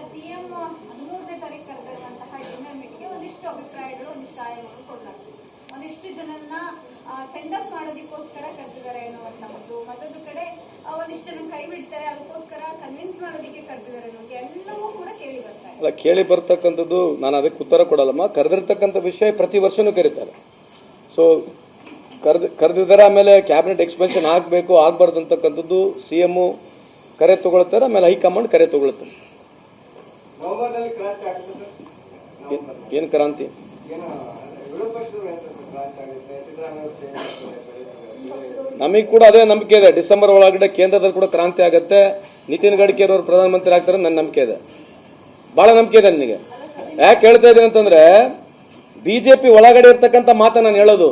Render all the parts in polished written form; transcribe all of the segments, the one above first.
CM 13ನೇ ತಾರೀಕು ಕರೆದಿರುವಂತಹ general ಮೀಟಿಂಗ್ಗೆ ಒಂದಿಷ್ಟು ಅಭಿಪ್ರಾಯಗಳು, ಒಂದಿಷ್ಟು ಆಯಾಮಗಳು ಕೊಡಲಾಗ್ತದೆ. ಒಂದಿಷ್ಟು ಜನರನ್ನ ಸೆಂಡ್ ಅಪ್ ಮಾಡೋದಕ್ಕೋಸ್ಕರ ಕರೆದಿದ್ದಾರೆ ಎನ್ನುವಂತಹದ್ದು, ಮತ್ತೊಂದು ಕಡೆ ಒಂದಿಷ್ಟು ಜನ ಕೈ ಬಿಡ್ತಾರೆ ಅದಕ್ಕೋಸ್ಕರ ಕನ್ವಿನ್ಸ್ ಮಾಡೋದಕ್ಕೆ ಕರೆದಿದ್ದಾರೆ ಅನ್ನೋದು ಎಲ್ಲವೂ ಕೂಡ ಕೇಳಿ ಬರ್ತಾರೆ. ಅಲ್ಲ, ಕೇಳಿ ಬರ್ತಕ್ಕಂಥದ್ದು ನಾನು ಅದಕ್ಕೆ ಉತ್ತರ ಕೊಡಲ್ಲಮ್ಮ. ಕರೆದಿರ್ತಕ್ಕಂಥ ವಿಷಯ ಪ್ರತಿ ವರ್ಷನೂ ಕರೀತಾರೆ. ಸೊ ಕರೆದಿದ್ದಾರೆ. ಆಮೇಲೆ ಕ್ಯಾಬಿನೆಟ್ ಎಕ್ಸ್ಪೆನ್ಷನ್ ಆಗಬೇಕು ಆಗಬಾರ್ದು ಅಂತಕ್ಕಂಥದ್ದು ಸಿಎಂ ಕರೆ ತಗೊಳ್ತಾರೆ, ಆಮೇಲೆ ಹೈಕಮಾಂಡ್ ಕರೆ ತಗೊಳ್ತಾರೆ. ಏನು ಕ್ರಾಂತಿ? ನಮಗೆ ಕೂಡ ಅದೇ ನಂಬಿಕೆ ಇದೆ. ಡಿಸೆಂಬರ್ ಒಳಗಡೆ ಕೇಂದ್ರದಲ್ಲಿ ಕೂಡ ಕ್ರಾಂತಿ ಆಗುತ್ತೆ, ನಿತಿನ್ ಗಡ್ಕರಿ ಅವರು ಪ್ರಧಾನಮಂತ್ರಿ ಆಗ್ತಾರೆ ನನ್ನ ನಂಬಿಕೆ ಇದೆ, ಬಹಳ ನಂಬಿಕೆ ಇದೆ ನನಗೆ. ಯಾಕೆ ಹೇಳ್ತಾ ಇದ್ದೀನಿ ಅಂತಂದ್ರೆ, ಬಿಜೆಪಿ ಒಳಗಡೆ ಇರ್ತಕ್ಕಂಥ ಮಾತ ನಾನು ಹೇಳೋದು,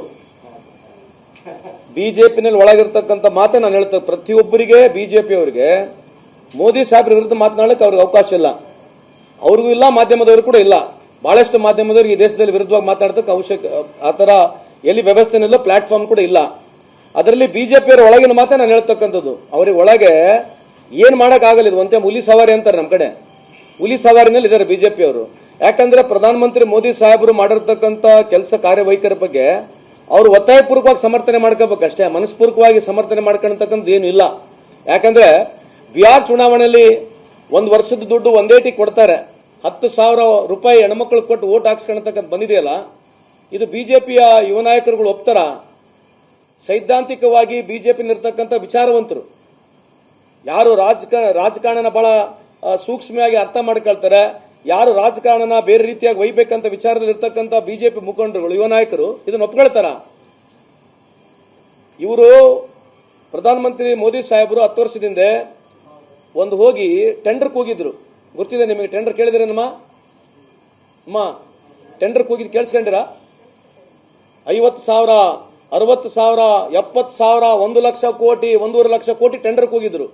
ಬಿಜೆಪಿನಲ್ಲಿ ಒಳಗಿರ್ತಕ್ಕಂಥ ಮಾತೆ ನಾನು ಹೇಳ್ತೇನೆ. ಪ್ರತಿಯೊಬ್ಬರಿಗೆ ಬಿಜೆಪಿ ಅವರಿಗೆ ಮೋದಿ ಸಾಹೇಬ್ರ ವಿರುದ್ಧ ಮಾತನಾಡಲಿಕ್ಕೆ ಅವ್ರಿಗೆ ಅವಕಾಶ ಇಲ್ಲ, ಅವ್ರಿಗೂ ಇಲ್ಲ, ಮಾಧ್ಯಮದವರು ಕೂಡ ಇಲ್ಲ. ಬಹಳಷ್ಟು ಮಾಧ್ಯಮದವ್ರಿಗೆ ಈ ದೇಶದಲ್ಲಿ ವಿರುದ್ಧವಾಗಿ ಮಾತನಾಡತಕ್ಕ ಅವಶ್ಯಕ ಆ ತರ ಎಲ್ಲಿ ವ್ಯವಸ್ಥೆನಿಲ್ಲ, ಪ್ಲಾಟ್ಫಾರ್ಮ್ ಕೂಡ ಇಲ್ಲ. ಅದರಲ್ಲಿ ಬಿಜೆಪಿಯವರ ಒಳಗಿನ ಮಾತೆ ನಾನು ಹೇಳ್ತಕ್ಕಂಥದ್ದು. ಅವ್ರಿಗೆ ಒಳಗೆ ಏನ್ ಮಾಡಕ್ ಆಗಲ್ಲ. ಇದು ಒಂದೇ ಹುಲಿ ಸವಾರಿ ಅಂತಾರೆ ನಮ್ಮ ಕಡೆ, ಹುಲಿ ಸವಾರಿನಲ್ಲಿ ಇದ್ದಾರೆ ಬಿಜೆಪಿ ಅವರು. ಯಾಕಂದ್ರೆ ಪ್ರಧಾನಮಂತ್ರಿ ಮೋದಿ ಸಾಹೇಬರು ಮಾಡಿರ್ತಕ್ಕಂಥ ಕೆಲಸ ಕಾರ್ಯವೈಖರಿ ಬಗ್ಗೆ ಅವರು ಒತ್ತಾಯಪೂರ್ವಕವಾಗಿ ಸಮರ್ಥನೆ ಮಾಡ್ಕೋಬೇಕಷ್ಟೇ, ಮನಸ್ಪೂರ್ವಕವಾಗಿ ಸಮರ್ಥನೆ ಮಾಡ್ಕೊಳ್ತಕ್ಕಂಥದ್ದು ಏನು ಇಲ್ಲ. ಯಾಕಂದ್ರೆ ಬಿಹಾರ್ ಚುನಾವಣೆಯಲ್ಲಿ ಒಂದು ವರ್ಷದ ದುಡ್ಡು ಒಂದೇಟಿ ಕೊಡ್ತಾರೆ, 10,000 ರೂಪಾಯಿ ಹೆಣ್ಮಕ್ಳು ಕೊಟ್ಟು ಓಟ್ ಹಾಕ್ಸ್ಕೊಳ್ತಕ್ಕಂಥ ಬಂದಿದೆಯಲ್ಲ, ಇದು ಬಿಜೆಪಿಯ ಯುವ ನಾಯಕರುಗಳು ಒಪ್ತಾರ? ಸೈದ್ಧಾಂತಿಕವಾಗಿ ಬಿಜೆಪಿನಲ್ಲಿರ್ತಕ್ಕಂಥ ವಿಚಾರವಂತರು ಯಾರು ರಾಜಕಾರಣನ ಬಹಳ ಸೂಕ್ಷ್ಮವಾಗಿ ಅರ್ಥ ಮಾಡ್ಕೊಳ್ತಾರೆ, ಯಾರು ರಾಜಕಾರಣನ ಬೇರೆ ರೀತಿಯಾಗಿ ಒಯ್ಬೇಕಂತ ವಿಚಾರದಲ್ಲಿ ಇರ್ತಕ್ಕಂಥ ಬಿಜೆಪಿ ಮುಖಂಡರುಗಳು, ಯುವ ನಾಯಕರು ಇದನ್ನು ಒಪ್ಕೊಳ್ತಾರ? ಇವರು ಪ್ರಧಾನಮಂತ್ರಿ ಮೋದಿ ಸಾಹೇಬರು 10 ವರ್ಷದಿಂದ ಒಂದು ಹೋಗಿ ಟೆಂಡರ್ಗೆ ಹೋಗಿದ್ರು, ಗೊತ್ತಿದೆ ನಿಮಗೆ? ಟೆಂಡರ್ ಕೇಳಿದ್ರೇನಮ್ಮ? ಟೆಂಡರ್ ಹೋಗಿದ್ದು ಕೇಳಿಸ್ಕೊಂಡಿರ? 50,000, 60,000, 70,000, 1 ಲಕ್ಷ ಕೋಟಿ, 1.5 ಲಕ್ಷ ಕೋಟಿ ಟೆಂಡರ್ಗೆ ಹೋಗಿದ್ರು.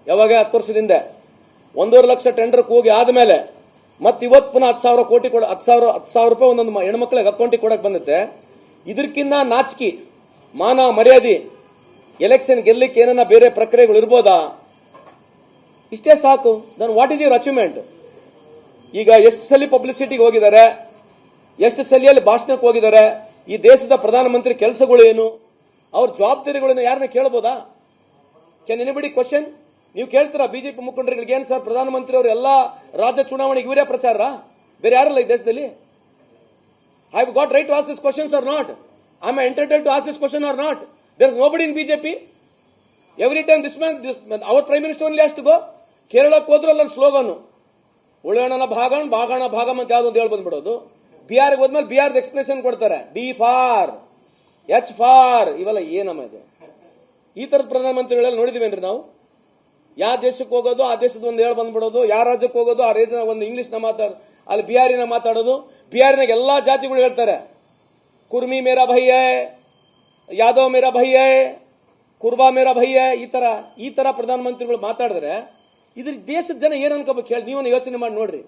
ಯಾವಾಗ? 10 ವರ್ಷದಿಂದ 1.5 ಲಕ್ಷ ಟೆಂಡರ್ಗೆ ಹೋಗಿ ಆದ್ಮೇಲೆ ಮತ್ತೆ ಇವತ್ತು ಪುನಃ 10,000 ಕೋಟಿ 10,000 ರೂಪಾಯಿ ಒಂದೊಂದು ಹೆಣ್ಮಕ್ಳಿಗೆ ಅಕೌಂಟಿಗೆ ಕೊಡಕ್ ಬಂದತ್ತೆ. ಇದಕ್ಕಿನ್ನ ನಾಚಿಕೆ, ಮಾನ ಮರ್ಯಾದೆ, ಎಲೆಕ್ಷನ್ ಗೆಲ್ಲಕ್ಕೆ ಏನನ್ನ ಬೇರೆ ಪ್ರಕ್ರಿಯೆಗಳು ಇರ್ಬೋದಾ? ಇಷ್ಟೇ ಸಾಕು. Dhan what is your achievement? ಈಗ ಎಷ್ಟು ಸಲ ಪಬ್ಲಿಸಿಟಿಗೆ ಹೋಗಿದ್ದಾರೆ, ಎಷ್ಟು ಸಲಿಯಲ್ಲಿ ಭಾಷಣಕ್ಕೆ ಹೋಗಿದ್ದಾರೆ, ಈ ದೇಶದ ಪ್ರಧಾನಮಂತ್ರಿ ಕೆಲಸಗಳು ಏನು, ಅವ್ರ ಜವಾಬ್ದಾರಿಗಳನ್ನು ಯಾರನ್ನ ಕೇಳಬಹುದಾ? Can anybody question? ನೀವು ಕೇಳ್ತೀರಾ ಬಿಜೆಪಿ ಮುಖಂಡರಿಗೆ? ಏನ್ ಸರ್ ಪ್ರಧಾನಮಂತ್ರಿ ಅವರು ಎಲ್ಲಾ ರಾಜ್ಯ ಚುನಾವಣೆಗೆ ಇವರೇ ಪ್ರಚಾರ, ಬೇರೆ ಯಾರಲ್ಲ ಈ ದೇಶದಲ್ಲಿ? I have got right to ask this questions are not? I am entitled to ask this question are not? There is nobody in BJP. Every time this man, our prime minister only has to go. ಕೇರಳಕ್ಕೆ ಹೋದ್ರು ಅಲ್ಲ slogan, ಉಳ್ಳೋಣ ಭಾಗಣ ಭಾಗಣ ಭಾಗಮ್ ಅಂತ ಯಾವ್ದು ಹೇಳ್ ಬಂದ್ಬಿಡೋದು. ಬಿಹಾರ್ಗೆ ಹೋದ್ಮೇಲೆ ಬಿಹಾರ್ದ expression ಕೊಡ್ತಾರೆ, D for, H for, ಇವೆಲ್ಲ ಏನಮ್ಮ ಇದು? ಈ ತರದ ಪ್ರಧಾನಮಂತ್ರಿಗಳೆಲ್ಲ ನೋಡಿದಿವೇನ್ರಿ ನಾವು? ಯಾವ ದೇಶಕ್ಕೆ ಹೋಗೋದು ಆ ದೇಶದ ಒಂದು ಹೇಳ್ ಬಂದ್ಬಿಡೋದು, ಯಾವ ರಾಜ್ಯಕ್ಕೆ ಹೋಗೋದು ಆ ರಾಜ್ಯದ ಒಂದು ಇಂಗ್ಲಿಷ್ನ ಮಾತಾಡೋದು, ಅಲ್ಲಿ ಬಿಹಾರಿನ ಮಾತಾಡೋದು. ಬಿಹಾರಿನಾಗ ಎಲ್ಲಾ ಜಾತಿಗಳು ಹೇಳ್ತಾರೆ, ಕುರ್ಮಿ ಮೇರಾ ಭೈ ಹೈ, ಯಾದವ್ ಮೇರಾ ಭೈ ಹೈ, ಕುರ್ಬಾ ಮೇರಾ ಭೈ ಹೈ. ಈ ತರ ಪ್ರಧಾನಮಂತ್ರಿಗಳು ಮಾತಾಡಿದ್ರೆ ಇದ್ರ ದೇಶದ ಜನ ಏನ್ ಅನ್ಕೋಬೇಕು ಹೇಳಿ? ನೀವನ್ನ ಯೋಚನೆ ಮಾಡಿ ನೋಡ್ರಿ.